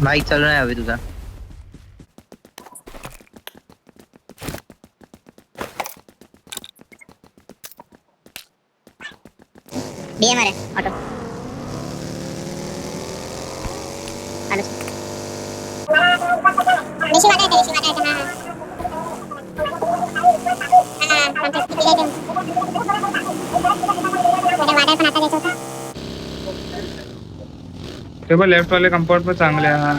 Bike चालू नाही हवी तुझा. बीएमआर है ऑटो. आलो निशी वाटा है हां कॉन्टॅक्ट किती आहे ते वाटा पण आता द्यायचा होता. ते पण लेफ्ट वाले कंपाउंड पण चांगले आहे. हा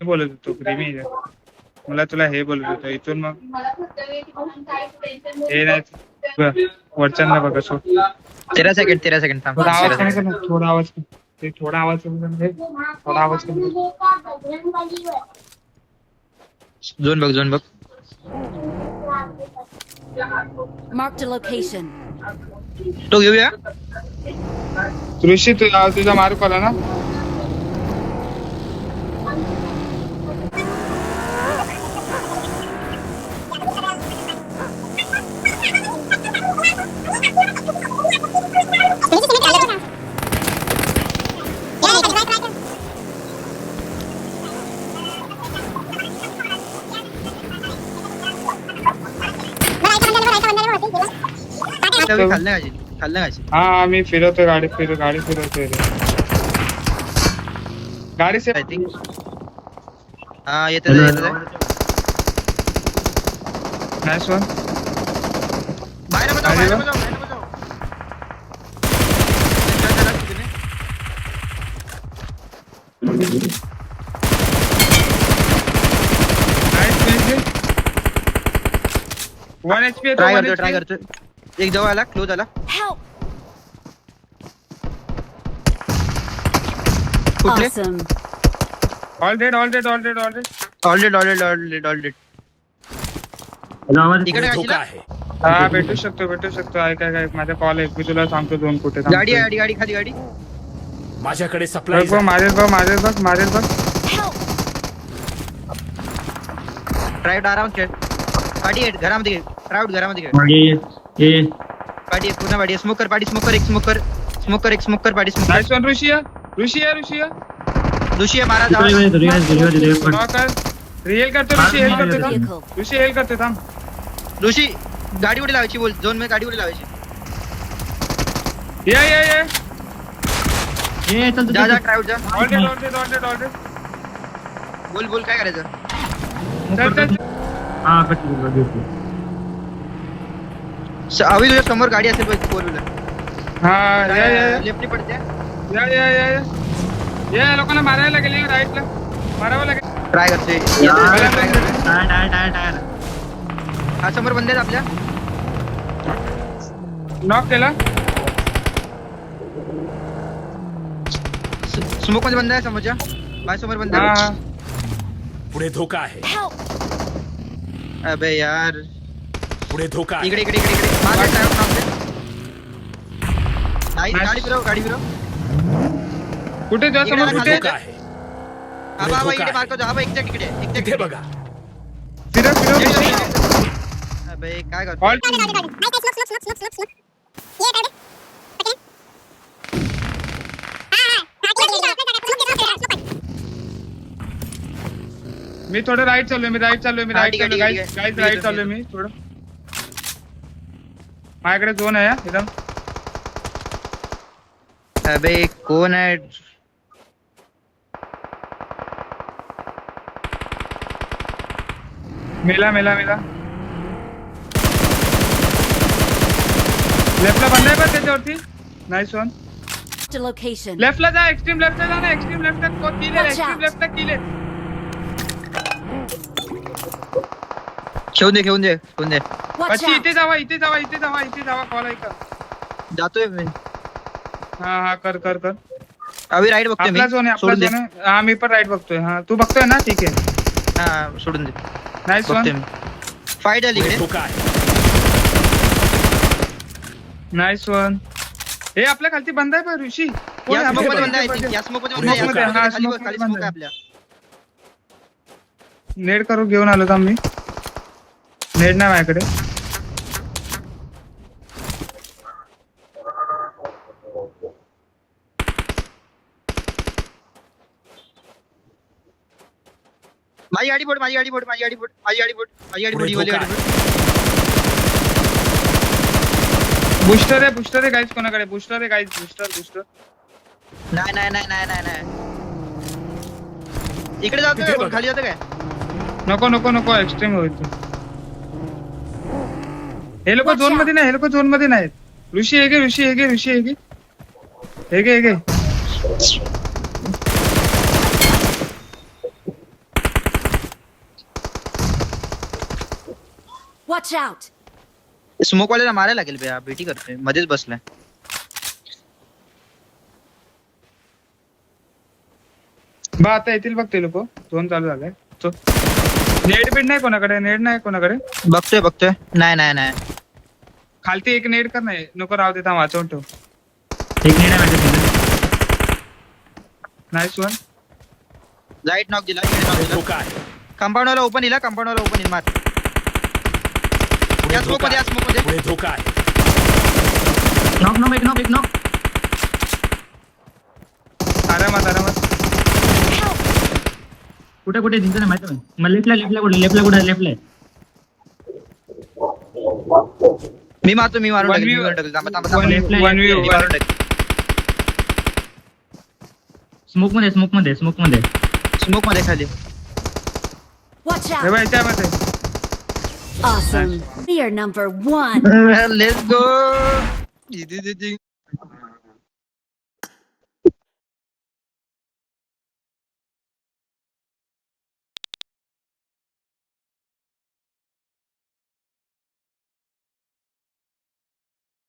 बोलत होतो प्रेमी मला तुला हे बोलत होतो इथून मग हे नाही वरच्यांना बघा सो 13 सेकंड थांब. थोडा आवाज कमी कर ना, थोडा आवाज कमी कर, थोडा आवाज कमी कर. झोन बघ. Marked a location. तो घेऊया. ऋषी तुझा मार्क आला ना. खाल्लं का हा मी फिरवतोय गाडी फिरवतोय रे. गाडी से आय थिंक. हा येते. Nice one. बाहेर बजाव. वन एचपी ट्राय करतो. एक जवळ आला, क्लोज आला. Help! कुठले? Awesome. All dead. ऑलरेडी. इकडे धोका गाडी आहे. हा भेटू शकतो. काय माझा कॉल आहे, मी तुला सांगतो दोन कुठे. गाडी खाली गाडी. माझ्याकडे सप्लाय माझे बघ. Help! ड्राइव्ह आराम खेळ. गाडी आहे घरामध्ये घे. ड्राइव्ह घरामध्ये घे. गाडी पूर्ण गाडी. स्मोकर पाडी. स्मोकर पाडी. Nice one. ऋषिया दुशी मारा जाऊ. रियल करतो. ऋषी हेल करते थांब. दुशी गाडी उडी लावायची. बोल झोन मध्ये गाडी उडी लावायची. ये जा ड्राइव्ह जा. ऑल बोल काय करायचं. हवी तुझ्या समोर गाडी असेल पाहिजे 4 व्हीलर. हा लेफ्टनी पडते. या लोकांना मारायला गेले राईटला. मारावं लागेल. ट्राय करते. हा समोर बंद आहेत आपल्या. नॉक केला. स्मोक मध्ये बंद आहे समोरच्या. माझ्या समोर बंद हा आहे. पुढे धोका आहे. Help! अबे यार. पुढे धोका आहे. इकडे. मागे ड्राइव्ह थांबते. नाही गाडी फिरव. कुठे जा समोर इकडे कुठे धोका आहे. आबा इकडे मार्क जा. आबा एक्झॅक्ट इकडे. इथे बघा. फिरव. अबे काय करतो. ऑल मी थोडं राईट चाललोय. गाईज राईट चाललोय मी थोडं. माझ्याकडे झोन आहे एकदम. अबे कोण आहे. मेला. लेफ्टला बंद आहे पण त्याच्यावरती. Nice one. To location. लेफ्टला जा. एक्स्ट्रीम लेफ्टला जा ना. एक्स्ट्रीम लेफ्टला किले. घेऊन दे. Watch પછી out! इथे जावा कॉल ऐका. जातोय मी. हा कर अभी राईट बघतोय मी. आपला झोन आहे. हा मी पण राईट बघतोय. हा तू बघतोय ना. ठीक आहे. हा सोडून दे. Nice one. फाईट झाली पुढे इकडे. धोका आहे. Nice one. हे आपल्या खालती बंद आहे पण ऋषी. या स्मोक मध्ये बंद आहे. या स्मोक मध्ये बंद आहे. स्मोक मध्ये, हा, खाली स्मोक मध्ये स्मोक बंद आहे आहे. आपल्या. नेड करू घेऊन आलो थांब मी. नेड नाही माझ्याकडे. माझी गाडी फोड, माझी गाडी फोड, माझी गाडी फोड, माझी गाडी फोड, माझी गाडी फोड, पुढे ही वाली धोका गाडी फोड. बुस्टर आहे गाईज कोणाकडे बुस्टर आहे गाईज बुस्टर नाही नाही नाही नाही नाही नाही इकडे जातो इथे काय बघा. खाली जातो काय नको एक्स्ट्रीम होईल तू हे लोक Watch झोन out. मध्ये नाही हे लोक झोन मध्ये नाहीत ऋषी हे घे Watch out! स्मोक वाल्याला मारायला लागेल बे भेटी करतोय मध्येच बसलाय बा आता येतील बघ ते लोक झोन चालू झालाय नेट बीट नाही कोणाकडे बघतोय नाही नाही नाही खालती एक नेट कर नाही नको राहू दे थांब वाचवून ठेव एक मिनिट माझ्या नाईस वन लाईट नॉक दिला पुढे धोका आहे कंपाऊंड वाला ओपन इला मार पुढे या स्मोक धोका मध्ये या आहे. स्मोक मध्ये पुढे धोका आहे एक नॉक आरामात कुठे दिसत नाही माहिती मग लेफ्टला मी मारून One view. स्मोक मध्ये स्मोक मध्ये खाली Watch हे out! बघ याच्यामध्ये Awesome. We are number 1. Let's go